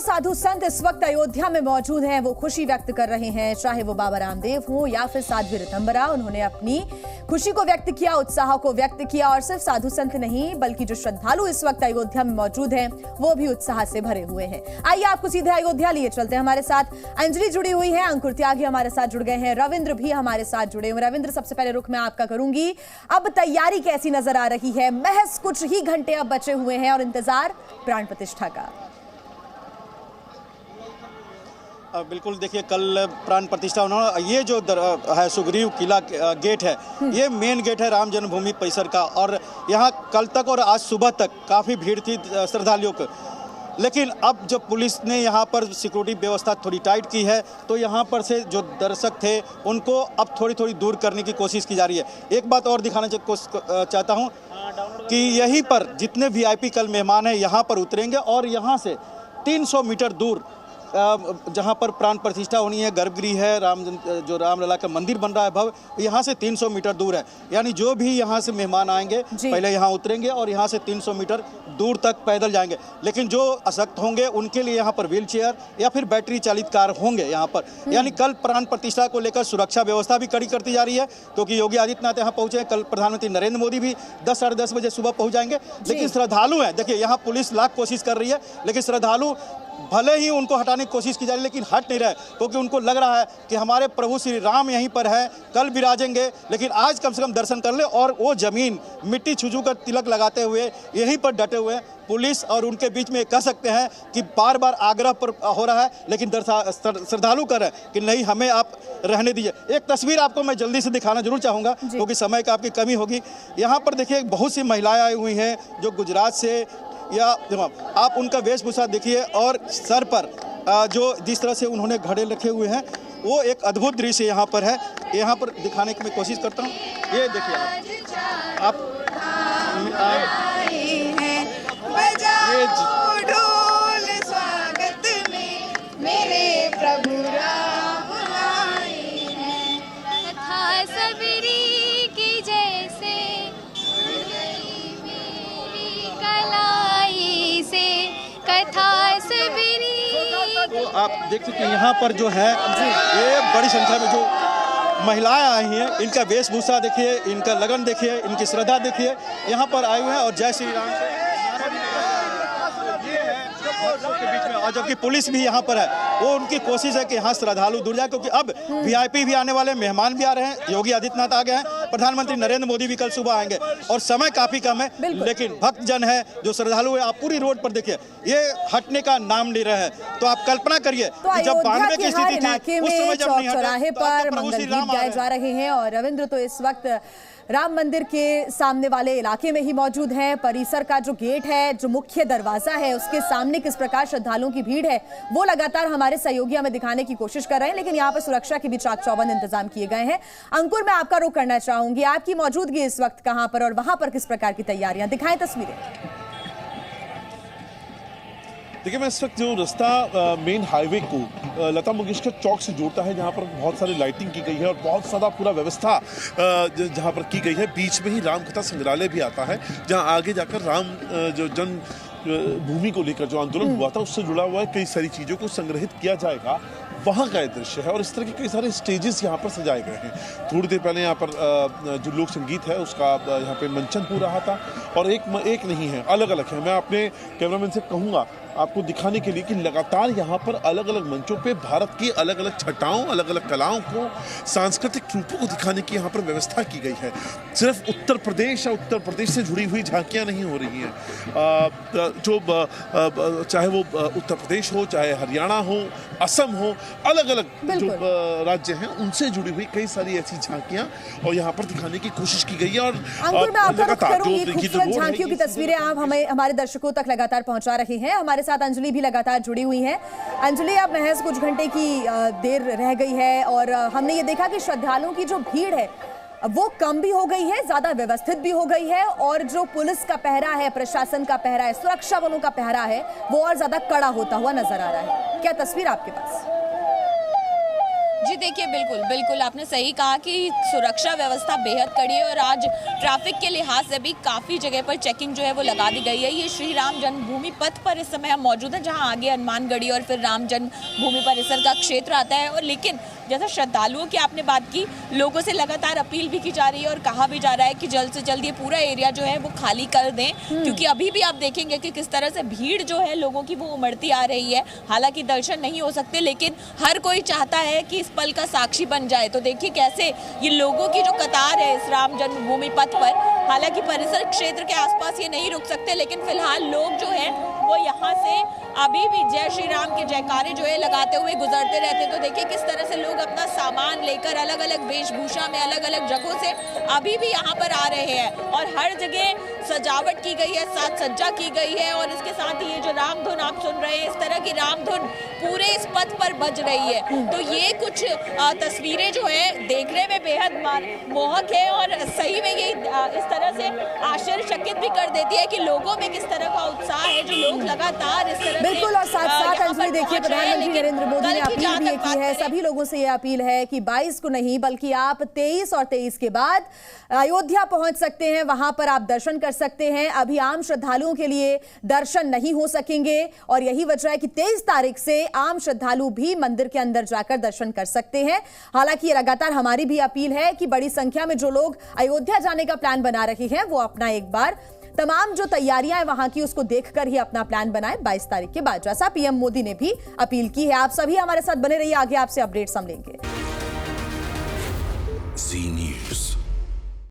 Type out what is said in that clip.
साधु संत इस वक्त अयोध्या में मौजूद हैं। वो खुशी व्यक्त कर रहे हैं, चाहे वो बाबा रामदेव हो या फिर साध्वी ऋतंबरा। उन्होंने अपनी खुशी को व्यक्त किया, उत्साह को व्यक्त किया। और सिर्फ साधु संत नहीं बल्कि जो श्रद्धालु इस वक्त अयोध्या में मौजूद हैं वो भी उत्साह से भरे हुए हैं। आइए आपको सीधे अयोध्या लिए चलते हैं। हमारे साथ अंजलि जुड़ी हुई है, अंकुर त्यागी हमारे साथ जुड़ गए हैं, रविंद्र भी हमारे साथ जुड़े हुए। रविंद्र, सबसे पहले रुख मैं आपका करूंगी, अब तैयारी कैसी नजर आ रही है? महज कुछ ही घंटे अब बचे हुए हैं और इंतजार प्राण प्रतिष्ठा का। बिल्कुल, देखिए कल प्राण प्रतिष्ठा उन्होंने ये जो है सुग्रीव किला गेट है, ये मेन गेट है राम जन्मभूमि परिसर का। और यहाँ कल तक और आज सुबह तक काफ़ी भीड़ थी श्रद्धालुओं को, लेकिन अब जब पुलिस ने यहाँ पर सिक्योरिटी व्यवस्था थोड़ी टाइट की है तो यहाँ पर से जो दर्शक थे उनको अब थोड़ी थोड़ी दूर करने की कोशिश की जा रही है। एक बात और दिखाना चाहता हूँ कि यहीं पर जितने वीआईपी कल मेहमान हैं यहाँ पर उतरेंगे और यहाँ से 300 मीटर दूर जहाँ पर प्राण प्रतिष्ठा होनी है, गर्भगृह है, जो रामलला का मंदिर बन रहा है भव्य, यहाँ से 300 मीटर दूर है। यानी जो भी यहाँ से मेहमान आएंगे पहले यहाँ उतरेंगे और यहाँ से 300 मीटर दूर तक पैदल जाएंगे। लेकिन जो अशक्त होंगे उनके लिए यहाँ पर व्हील चेयर या फिर बैटरी चालित कार होंगे यहाँ पर। यानी कल प्राण प्रतिष्ठा को लेकर सुरक्षा व्यवस्था भी कड़ी करती जा रही है, क्योंकि योगी आदित्यनाथ यहाँ पहुँचे। कल प्रधानमंत्री नरेंद्र मोदी भी 10 साढ़े 10 बजे सुबह पहुँच जाएंगे। लेकिन श्रद्धालु हैं, देखिए यहाँ पुलिस लाख कोशिश कर रही है, लेकिन श्रद्धालु भले ही उनको हटाने की कोशिश की जा रही है लेकिन हट नहीं रहे, क्योंकि उनको लग रहा है कि हमारे प्रभु श्री राम यहीं पर है, कल विराजेंगे, लेकिन आज कम से कम दर्शन कर ले। और वो जमीन मिट्टी छू कर तिलक लगाते हुए यहीं पर डटे हुए हैं। पुलिस और उनके बीच में कह सकते हैं कि बार बार आग्रह पर हो रहा है, लेकिन श्रद्धालु कर रहे हैं कि नहीं, हमें आप रहने दीजिए। एक तस्वीर आपको मैं जल्दी से दिखाना जरूर चाहूँगा, क्योंकि समय का आपकी कमी होगी। यहाँ पर देखिए बहुत सी महिलाएं आई हुई हैं जो गुजरात से, या आप उनका वेशभूषा देखिए और सर पर जो जिस तरह से उन्होंने घड़े रखे हुए हैं, वो एक अद्भुत दृश्य यहाँ पर है। यहाँ पर दिखाने की मैं कोशिश करता हूँ। ये देखिए आप ये ढोल स्वागत में मेरे प्रभु राम आए हैं, कथा सबरी की जैसे मेरी कलाई से कथा सबरी। तो आप देख सकते हैं यहाँ पर जो है ये बड़ी संख्या में जो महिलाएं आई हैं, इनका वेशभूषा देखिए, इनका लगन देखिए, इनकी श्रद्धा देखिए, यहाँ पर आए हुए हैं और जय श्री राम के बीच में। और जबकि पुलिस भी यहाँ पर है, वो उनकी कोशिश है कि यहाँ श्रद्धालु दूर जाए, क्योंकि अब वीआईपी भी आने वाले, मेहमान भी आ रहे हैं। योगी आदित्यनाथ आ गए हैं, प्रधानमंत्री नरेंद्र मोदी भी कल सुबह आएंगे और समय काफी कम है, लेकिन भक्तजन है जो श्रद्धालु है, आप पूरी रोड पर देखिए, ये हटने का नाम ले रहे हैं। तो आप कल्पना करिए जब 92 की स्थिति थी उस समय जब नहीं चौराहे पर मंगल गीत गाए जा रहे हैं। और रविंद्र तो इस वक्त राम मंदिर के सामने वाले इलाके में ही मौजूद हैं। परिसर का जो गेट है, जो मुख्य दरवाजा है, उसके सामने किस प्रकार श्रद्धालुओं की भीड़ है वो लगातार हमारे सहयोगी हमें दिखाने की कोशिश कर रहे हैं, लेकिन यहाँ पर सुरक्षा के भी चाक चौबंद इंतजाम किए गए हैं। अंकुर, मैं आपका रुख करना चाहूंगी, आपकी मौजूदगी इस वक्त कहां पर और वहां पर किस प्रकार की तैयारियां? दिखाएं तस्वीरें। देखिए, मैं इस वक्त जो रास्ता मेन हाईवे को लता मंगेशकर चौक से जोड़ता है, जहाँ पर बहुत सारी लाइटिंग की गई है और बहुत सारा पूरा व्यवस्था जहाँ पर की गई है। बीच में ही रामकथा संग्रहालय भी आता है, जहाँ आगे जाकर राम जो जन्म भूमि को लेकर जो आंदोलन हुआ था उससे जुड़ा हुआ है, कई सारी चीज़ों को संग्रहित किया जाएगा, वहाँ का दृश्य है। और इस तरह के कई सारे स्टेजेस यहाँ पर सजाए गए हैं। थोड़ी देर पहले यहाँ पर जो लोक संगीत है उसका यहाँ पे मंचन हो रहा था, और एक नहीं है, अलग अलग है। मैं अपने कैमरामैन से कहूँगा आपको दिखाने के लिए कि लगातार यहाँ पर अलग अलग मंचों पे भारत की अलग अलग छटाओं, अलग अलग कलाओं को, सांस्कृतिक रूपों को दिखाने की यहाँ पर व्यवस्था की गई है। सिर्फ उत्तर प्रदेश या उत्तर प्रदेश से जुड़ी हुई झांकियाँ नहीं हो रही हैं, जो चाहे वो उत्तर प्रदेश हो, चाहे हरियाणा हो, असम हो, अलग अलग जो राज्य हैं उनसे जुड़ी हुई कई सारी ऐसी झांकियाँ और यहाँ पर दिखाने की कोशिश की गई है। और झांकियों की तस्वीरें आप हमें, हमारे दर्शकों तक लगातार पहुँचा रहे हैं। हमारे साथ अंजलि भी लगातार जुड़ी हुई हैं। अंजलि, अब महज कुछ घंटे की देर रह गई है और हमने ये देखा कि श्रद्धालुओं की जो भीड़ है वो कम भी हो गई है, ज्यादा व्यवस्थित भी हो गई है, और जो पुलिस का पहरा है, प्रशासन का पहरा है, सुरक्षा बलों का पहरा है, वो और ज्यादा कड़ा होता हुआ नजर आ रहा है। क्या तस्वीर आपके पास? जी देखिए, बिल्कुल आपने सही कहा कि सुरक्षा व्यवस्था बेहद कड़ी है और आज ट्रैफिक के लिहाज से भी काफ़ी जगह पर चेकिंग जो है वो लगा दी गई है। ये श्री राम जन्मभूमि पथ पर इस समय हम मौजूद हैं, जहां आगे हनुमानगढ़ी और फिर राम जन्मभूमि परिसर का क्षेत्र आता है। और लेकिन जैसा श्रद्धालुओं की आपने बात की, लोगों से लगातार अपील भी की जा रही है और कहा भी जा रहा है कि जल्द से जल्द ये पूरा एरिया जो है वो खाली कर दें, क्योंकि अभी भी आप देखेंगे कि किस तरह से भीड़ जो है लोगों की वो उमड़ती आ रही है। हालांकि दर्शन नहीं हो सकते, लेकिन हर कोई चाहता है कि इस पल का साक्षी बन जाए। तो देखिए कैसे ये लोगों की जो कतार है इस राम जन्मभूमि पथ पर, हालांकि परिसर क्षेत्र के आसपास ये नहीं रुक सकते, लेकिन फिलहाल लोग जो है वो यहाँ से अभी भी जय श्री राम के जयकारे जो है लगाते हुए गुजरते रहते। तो देखिए किस तरह से लोग अपना सामान लेकर अलग अलग वेशभूषा में अलग अलग जगहों से अभी भी यहाँ पर आ रहे हैं और हर जगह सजावट की गई है, साज सज्जा की गई है। और इसके साथ ही ये जो राम धुन आप सुन रहे हैं, इस तरह की राम धुन पूरे इस पथ पर बज रही है। तो ये कुछ तस्वीरें जो है देखने में बेहद मोहक है और सही में ये इस तरह से आश्चर्यचकित भी कर देती है कि लोगों में किस तरह का उत्साह है, जो लोग लगातार इस तरह बिल्कुल। और साथ साथ अंजलि देखिए, प्रधानमंत्री नरेंद्र मोदी ने अपील भी की है, सभी लोगों से यह अपील है कि 22 को नहीं बल्कि आप 23 और 23 के बाद अयोध्या पहुंच सकते हैं, वहां पर आप दर्शन कर सकते हैं। अभी आम श्रद्धालुओं के लिए दर्शन नहीं हो सकेंगे और यही वजह है कि 23 तारीख से आम श्रद्धालु भी मंदिर के अंदर जाकर दर्शन कर सकते हैं। हालांकि ये लगातार हमारी भी अपील है कि बड़ी संख्या में जो लोग अयोध्या जाने का प्लान बना रहे हैं वो अपना एक बार तमाम जो तैयारियां हैं वहां की उसको देखकर ही अपना प्लान बनाएं 22 तारीख के बाद, जैसा पीएम मोदी ने भी अपील की है। आप सभी हमारे साथ बने रहिए, आगे आपसे अपडेट्स हम लेंगे। जी न्यूज़।